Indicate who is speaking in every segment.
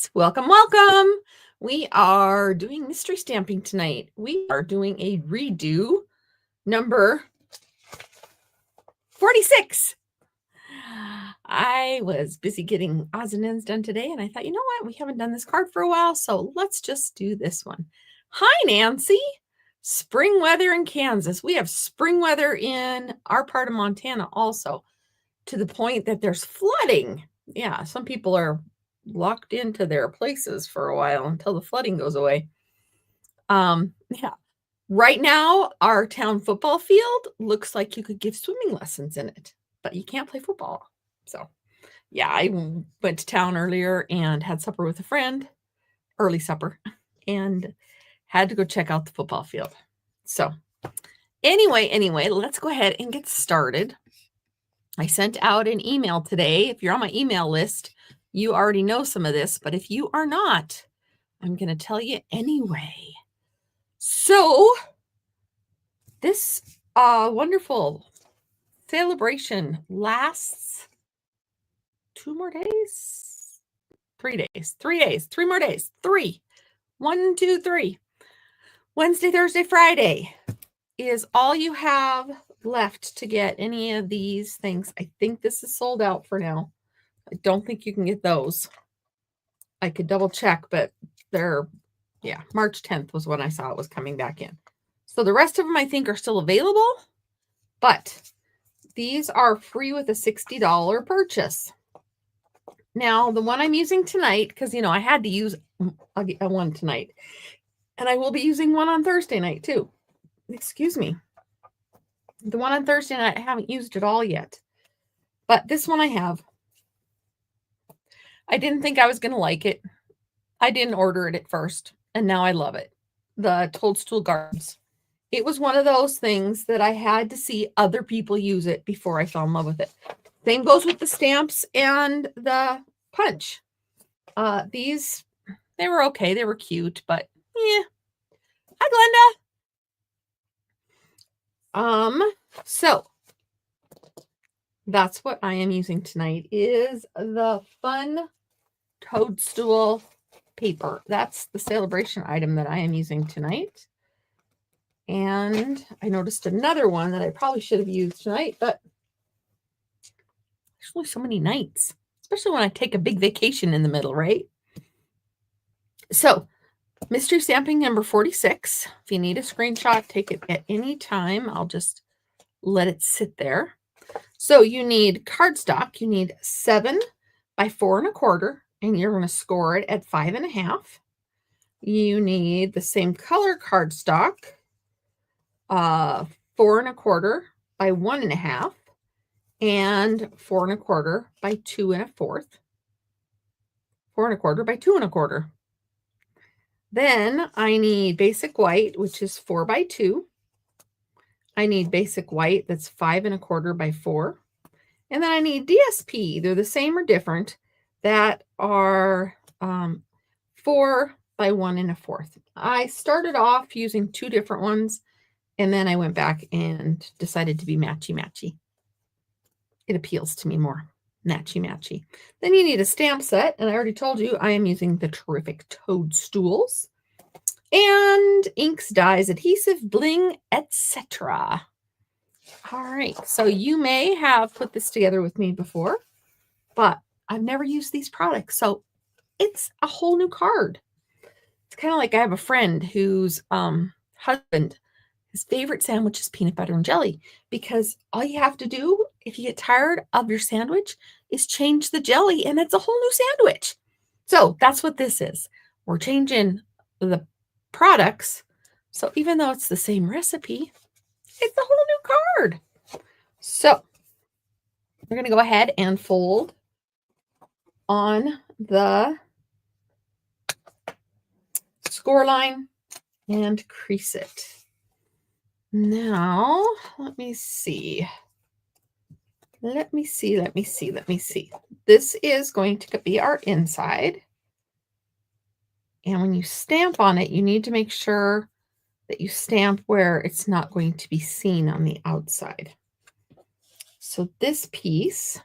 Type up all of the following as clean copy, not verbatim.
Speaker 1: Toadstools. Welcome, welcome. We are doing mystery stamping tonight. We are doing a redo number 46. I was busy getting odds and ends done today, and I thought, you know what? We haven't done this card for a while, so let's just do this one. Hi, Nancy. Spring weather in Kansas. We have spring weather in our part of Montana also, to the point that there's flooding. Yeah, some people are locked into their places for a while until the flooding goes away. Yeah. Right now, our town football field looks like you could give swimming lessons in it, but you can't play football. So, yeah, I went to town earlier and had supper with a friend, early supper, and had to go check out the football field. So, anyway, let's go ahead and get started. I sent out an email today. If you're on my email list, you already know some of this, but if you are not, I'm going to tell you anyway. So, this wonderful celebration lasts 2 more days, 3 days, 3 days, 3 more days, 3, 1, 2, 3. Wednesday, Thursday, Friday is all you have left to get any of these things. I think this is sold out for now. I don't think you can get those. I could double check, but they're, yeah, March 10th was when I saw it was coming back in. So the rest of them I think are still available, but these are free with a $60 purchase. Now, the one I'm using tonight, because, I had to use a one tonight, and I will be using one on Thursday night too. Excuse me. The one on Thursday night, I haven't used it all yet, but this one I have. I didn't think I was going to like it. I didn't order it at first, and now I love it. The Toadstool Gardens. It was one of those things that I had to see other people use it before I fell in love with it. Same goes with the stamps and the punch. These, they were okay. They were cute, but yeah. Hi, Glenda. So that's what I am using tonight is the fun Toadstool paper. That's the celebration item that I am using tonight. And I noticed another one that I probably should have used tonight, but there's only so many nights, especially when I take a big vacation in the middle, right? So, mystery stamping number 46. If you need a screenshot, take it at any time. I'll just let it sit there. So, you need cardstock. You need 7 by 4 1/4, and you're going to score it at 5 1/2. You need the same color cardstock, 4 1/4 by 1 1/2, and 4 1/4 by 2 1/4. 4 1/4 by 2 1/4. Then I need basic white, which is 4 by 2. I need basic white that's 5 1/4 by 4. And then I need DSP. They're the same or different, that are 4 by 1 1/4. I started off using 2 different ones, and then I went back and decided to be matchy-matchy. It appeals to me more. Matchy-matchy. Then you need a stamp set, and I already told you I am using the terrific Toadstools. And inks, dyes, adhesive, bling, etc. All right, so you may have put this together with me before, but I've never used these products, so it's a whole new card. It's kind of like I have a friend whose husband, his favorite sandwich is peanut butter and jelly, because all you have to do if you get tired of your sandwich is change the jelly, and it's a whole new sandwich. So that's what this is. We're changing the products, so even though it's the same recipe, it's a whole new card. So we're going to go ahead and fold on the score line and crease it. Now, let me see. This is going to be our inside. And when you stamp on it, you need to make sure that you stamp where it's not going to be seen on the outside. So this piece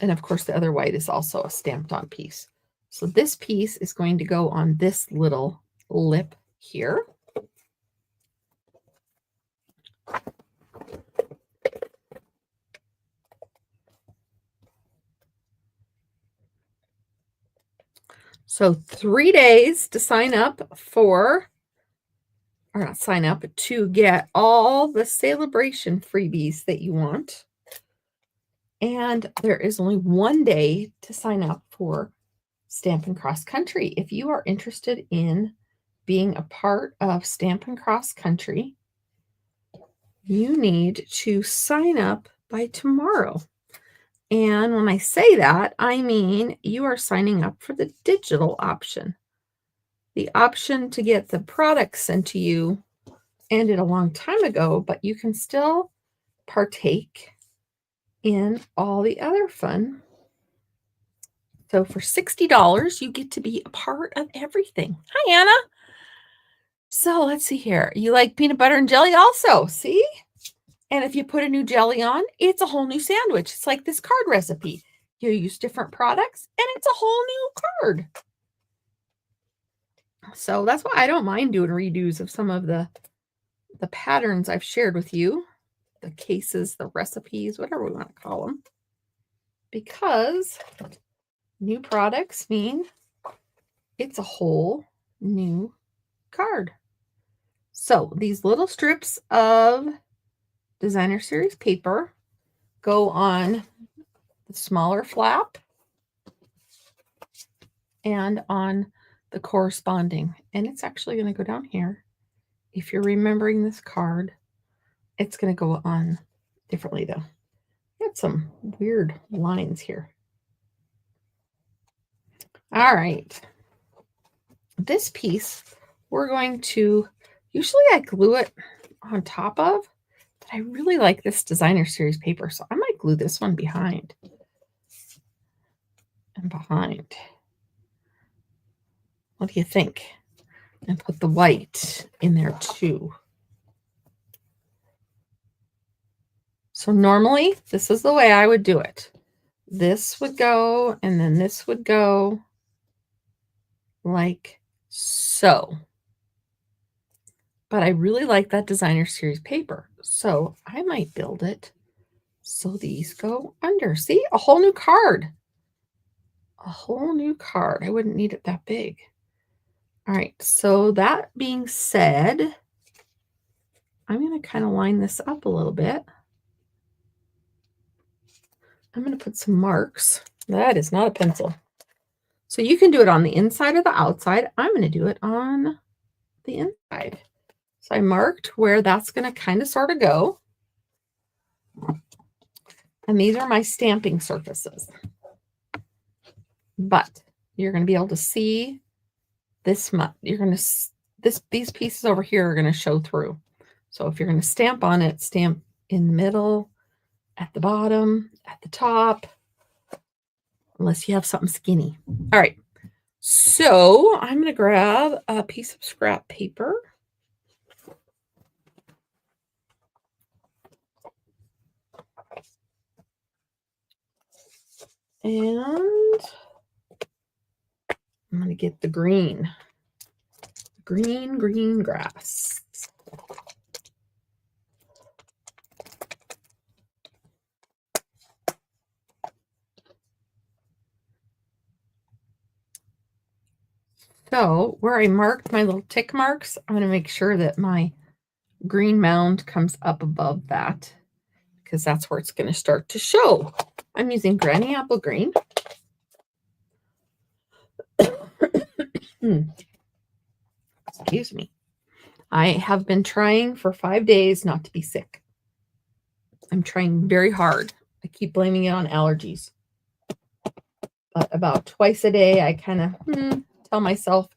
Speaker 1: And of course, the other white is also a stamped on piece. So this piece is going to go on this little lip here. So 3 days to sign up for, or not sign up, to get all the celebration freebies that you want. And there is only 1 day to sign up for Stampin' Cross Country. If you are interested in being a part of Stampin' Cross Country, you need to sign up by tomorrow. And when I say that, I mean you are signing up for the digital option. The option to get the product sent to you ended a long time ago, but you can still partake in all the other fun. So for $60, you get to be a part of everything. Hi, Anna. So let's see here. You like peanut butter and jelly also, see? And if you put a new jelly on, it's a whole new sandwich. It's like this card recipe. You use different products, and it's a whole new card. So that's why I don't mind doing redos of some of the patterns I've shared with you, the cases, the recipes, whatever we want to call them, because new products mean it's a whole new card. So these little strips of designer series paper go on the smaller flap and on the corresponding, and it's actually going to go down here. If you're remembering this card, it's going to go on differently though. Got some weird lines here. All right. This piece, we're going to, usually I glue it on top of, but I really like this designer series paper, so I might glue this one behind and behind. What do you think? And put the white in there too. So normally, this is the way I would do it. This would go, and then this would go like so. But I really like that designer series paper, so I might build it so these go under. See, a whole new card. A whole new card. I wouldn't need it that big. All right, so that being said, I'm going to kind of line this up a little bit. I'm going to put some marks. That is not a pencil. So you can do it on the inside or the outside. I'm going to do it on the inside. So I marked where that's going to kind of sort of go. And these are my stamping surfaces. But you're going to be able to see this much. You're going to, these pieces over here are going to show through. So if you're going to stamp on it, stamp in the middle, at the bottom, at the top, unless you have something skinny. All right. So I'm going to grab a piece of scrap paper. And I'm going to get the green grass. So where I marked my little tick marks, I'm going to make sure that my green mound comes up above that, because that's where it's going to start to show. I'm using Granny Apple Green. Excuse me. I have been trying for 5 days not to be sick. I'm trying very hard. I keep blaming it on allergies. But about twice a day, I kind of tell myself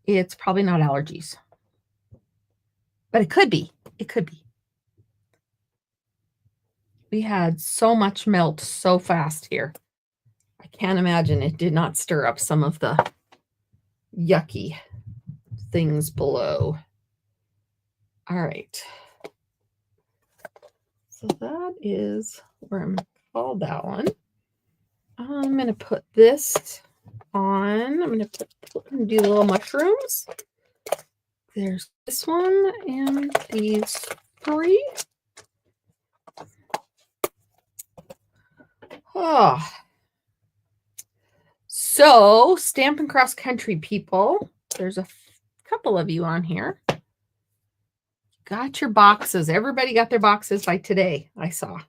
Speaker 1: it's probably not allergies. But it could be. It could be. We had so much melt so fast here. I can't imagine it did not stir up some of the yucky things below. All right. So that is where I'm called that one. I'm going to put this on. I'm going to do the little mushrooms. There's this one and these 3. Oh. So, Stampin' Cross Country people, there's a couple of you on here. Got your boxes. Everybody got their boxes by today, I saw.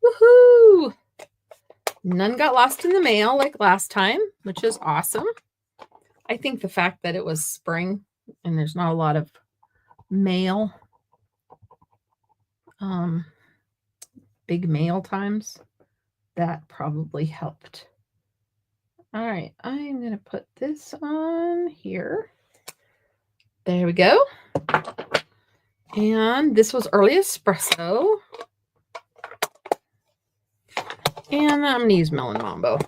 Speaker 1: Woohoo! None got lost in the mail like last time, which is awesome. I think the fact that it was spring and there's not a lot of mail, big mail times, that probably helped. All right, I'm going to put this on here. There we go. And this was early espresso. And I'm going to use Melon Mambo.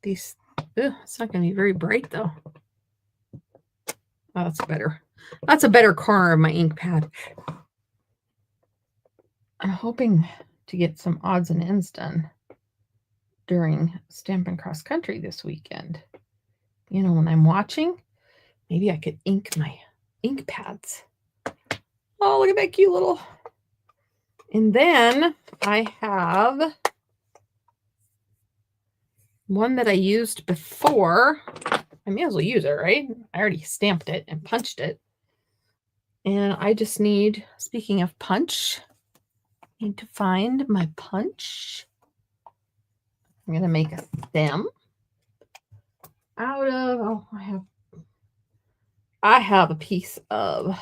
Speaker 1: It's not going to be very bright though. Oh, that's a better corner of my ink pad. I'm hoping to get some odds and ends done during Stampin' Cross Country this weekend. You know, when I'm watching, maybe I could ink my ink pads. Oh, look at that cute little. And then I have one that I used before. I may as well use it, right? I already stamped it and punched it. And I just need, speaking of punch, I need to find my punch. I'm going to make a stem out of, oh, I have a piece of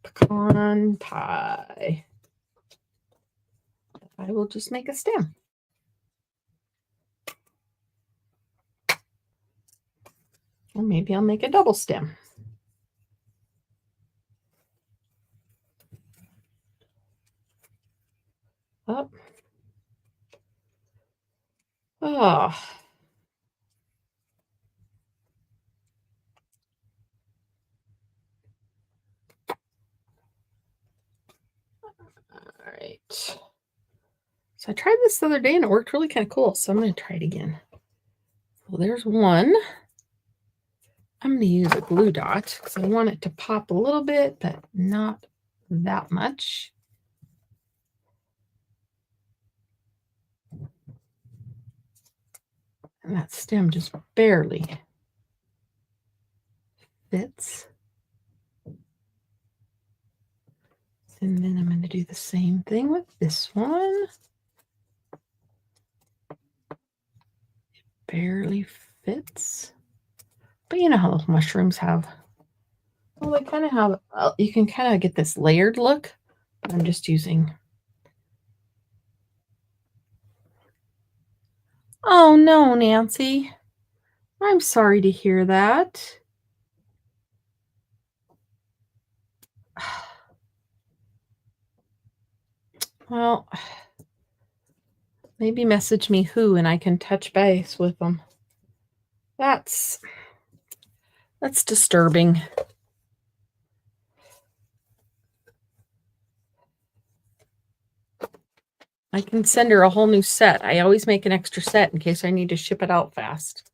Speaker 1: pecan pie. I will just make a stem. Or maybe I'll make a double stem. Up. Oh. All right. So I tried this the other day and it worked really kind of cool. So I'm going to try it again. Well, there's one. I'm going to use a glue dot because I want it to pop a little bit, but not that much. And that stem just barely fits. And then I'm going to do the same thing with this one. It barely fits. But you know how those mushrooms have, well, they kind of have, you can kind of get this layered look. I'm just using. Oh no, Nancy. I'm sorry to hear that. Well, maybe message me who and I can touch base with them. That's disturbing. I can send her a whole new set. I always make an extra set in case I need to ship it out fast.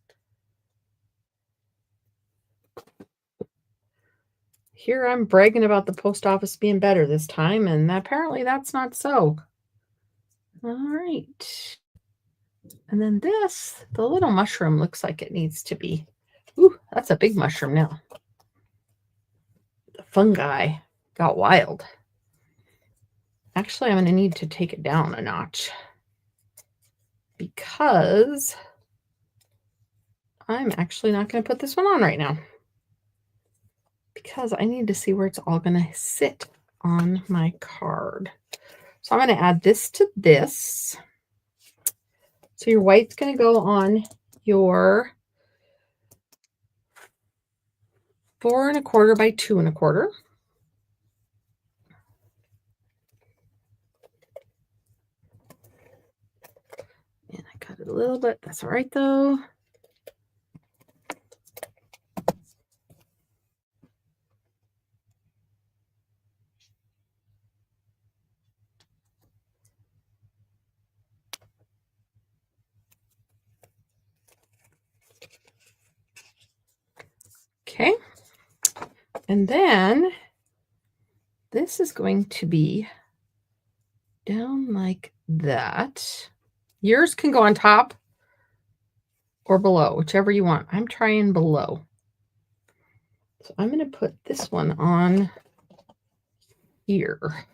Speaker 1: Here I'm bragging about the post office being better this time, and apparently that's not so. All right. And then this, the little mushroom looks like it needs to be, ooh, that's a big mushroom now. The fungi got wild. Actually, I'm going to need to take it down a notch because I'm actually not going to put this one on right now because I need to see where it's all going to sit on my card. So I'm going to add this to this. So your white's going to go on your 4 1/4 by 2 1/4. And I cut it a little bit. That's all right though. Okay. And then this is going to be down like that. Yours can go on top or below, whichever you want. I'm trying below. So I'm going to put this one on here.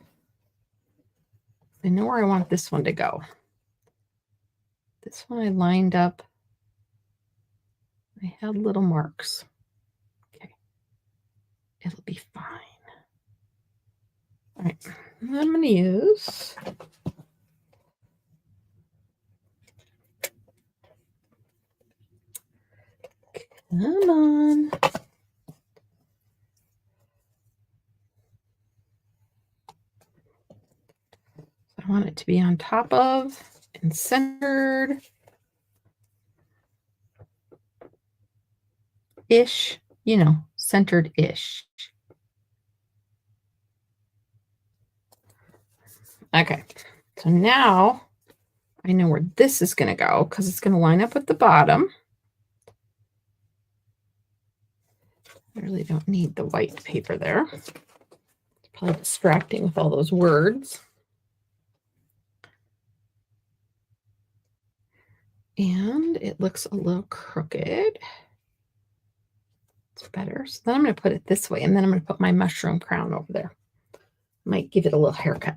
Speaker 1: I know where I want this one to go. This one I lined up. I had little marks. Okay. It'll be fine. All right. I'm going to use come on. I want it to be on top of and centered. Ish, you know, centered-ish. Okay, so now I know where this is going to go because it's going to line up with the bottom. I really don't need the white paper there. It's probably distracting with all those words. And it looks a little crooked. It's better. So then I'm going to put it this way, and then I'm going to put my mushroom crown over there. Might give it a little haircut.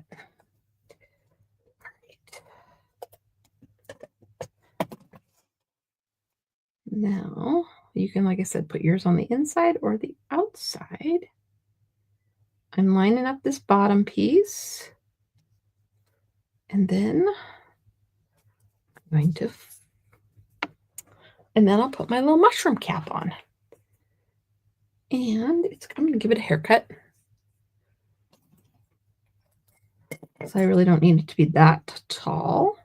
Speaker 1: Now, you can, like I said, put yours on the inside or the outside. I'm lining up this bottom piece. And then I'm going to, and then I'll put my little mushroom cap on. And I'm going to give it a haircut. So I really don't need it to be that tall.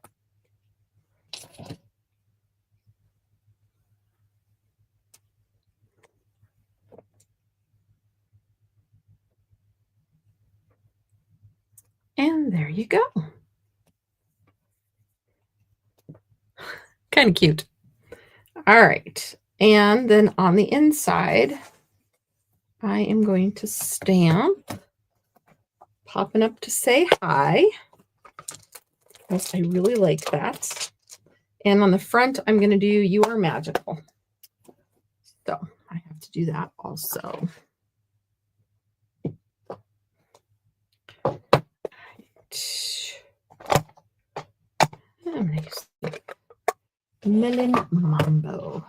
Speaker 1: And there you go. Kind of cute. All right. And then on the inside, I am going to stamp popping up to say hi. Because I really like that. And on the front, I'm going to do You Are Magical. So I have to do that also. I'm going to use the Melon Mambo.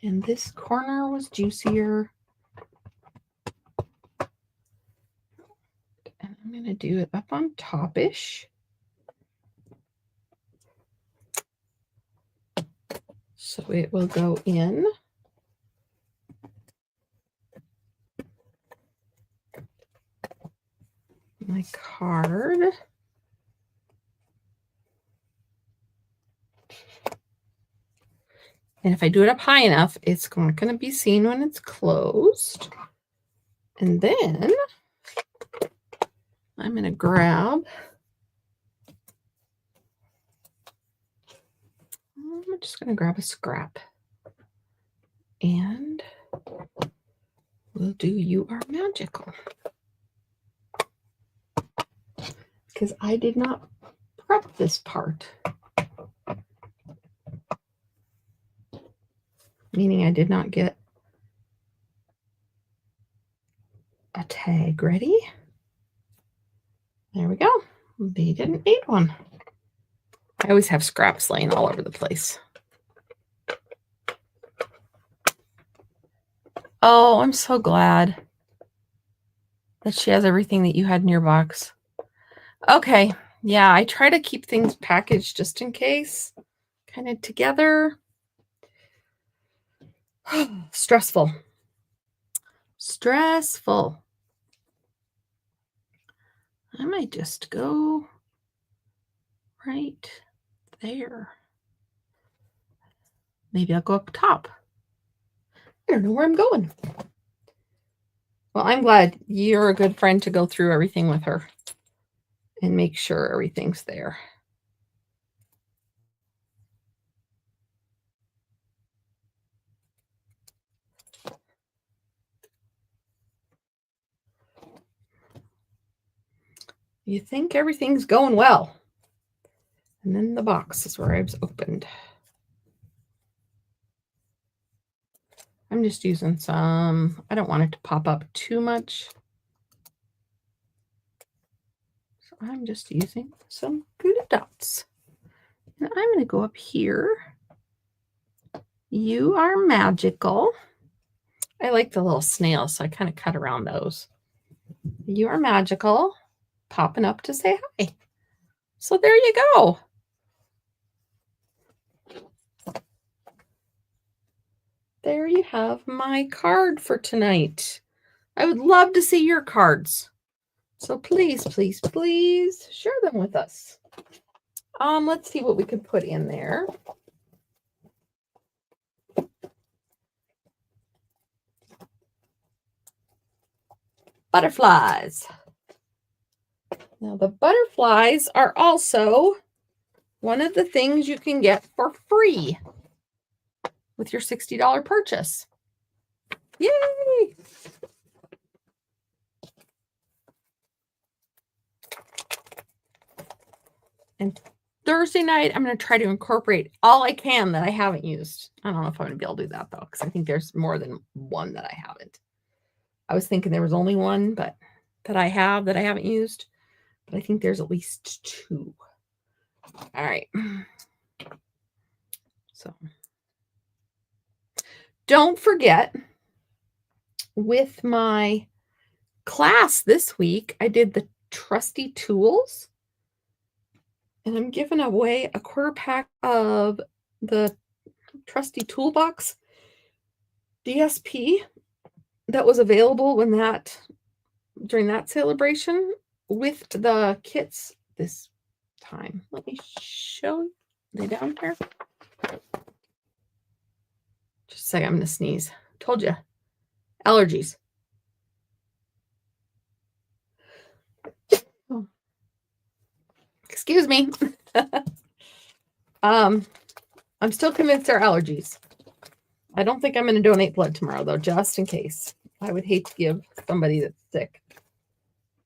Speaker 1: And this corner was juicier. And I'm going to do it up on top-ish. So it will go in. My card. And if I do it up high enough, it's not going to be seen when it's closed. And then I'm going to grab, I'm just going to grab a scrap. And we'll do You Are Magical. Because I did not prep this part. Meaning I did not get a tag ready. There we go. They didn't need one. I always have scraps laying all over the place. Oh, I'm so glad that she has everything that you had in your box. Okay. Yeah, I try to keep things packaged just in case. Kind of together. Stressful. Stressful. I might just go right there. Maybe I'll go up top. I don't know where I'm going. Well, I'm glad you're a good friend to go through everything with her and make sure everything's there. You think everything's going well. And then the box is where I've opened. I'm just using some, I don't want it to pop up too much. So I'm just using some glitter dots. And I'm going to go up here. You are magical. I like the little snails, so I kind of cut around those. You are magical. Popping up to say hi. So there you go. There you have my card for tonight. I would love to see your cards. So please, please, please share them with us. Let's see what we could put in there. Butterflies. Now the butterflies are also one of the things you can get for free with your $60 purchase. Yay! And Thursday night, I'm going to try to incorporate all I can that I haven't used. I don't know if I'm going to be able to do that, though, because I think there's more than one that I haven't. I was thinking there was only one but that I haven't used, but I think there's at least two. All right. So don't forget, with my class this week, I did the trusty tools. And I'm giving away a quarter pack of the trusty toolbox DSP that was available during that celebration with the kits this time. Let me show you. Are they down here? Just a second, I'm going to sneeze. Told you. Allergies. Oh. Excuse me. I'm still convinced they're allergies. I don't think I'm going to donate blood tomorrow, though, just in case. I would hate to give somebody that's sick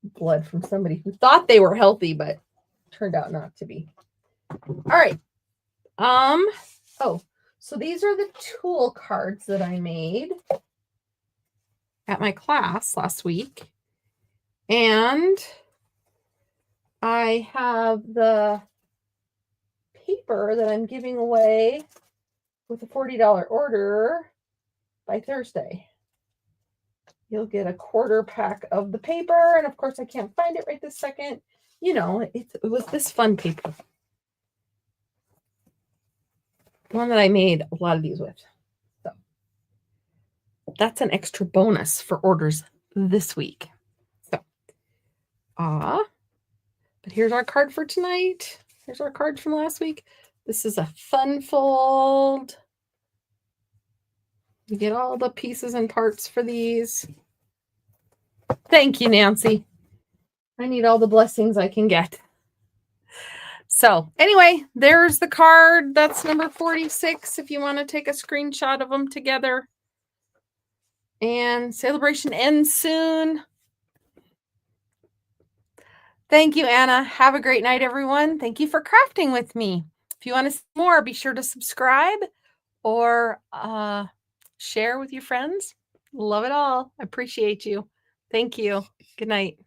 Speaker 1: blood from somebody who thought they were healthy, but turned out not to be. All right. So these are the tool cards that I made at my class last week. And I have the paper that I'm giving away with a $40 order by Thursday. You'll get a quarter pack of the paper. And of course, I can't find it right this second. You know, it was this fun paper. One that I made a lot of these with. So that's an extra bonus for orders this week. So, but here's our card for tonight. Here's our card from last week. This is a fun fold. You get all the pieces and parts for these. Thank you, Nancy. I need all the blessings I can get. So anyway, there's the card. That's number 46 if you want to take a screenshot of them together. And celebration ends soon. Thank you, Anna. Have a great night, everyone. Thank you for crafting with me. If you want to see more, be sure to subscribe or share with your friends. Love it all. I appreciate you. Thank you. Good night.